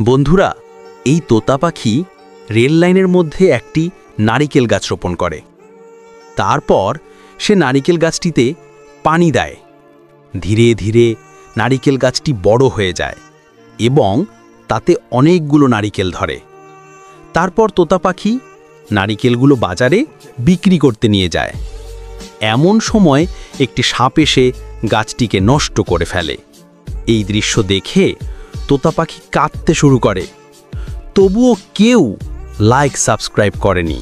বন্ধুরা, এই তোতা পাখি রেল লাইনের মধ্যে একটি নারিকেল গাছ রোপণ করে। তারপর সে নারিকেল গাছটিতে পানি দেয়। ধীরে ধীরে নারিকেল গাছটি বড় হয়ে যায় এবং তাতে অনেকগুলো নারিকেল ধরে। তারপর তোতা পাখি নারিকেলগুলো বাজারে বিক্রি করতে নিয়ে যায়। এমন সময় একটি সাপ এসে গাছটিকে নষ্ট করে ফেলে। এই দৃশ্য দেখে তোতা পাখি কাঁদতে শুরু করে। তবুও কেউ লাইক সাবস্ক্রাইব করেনি।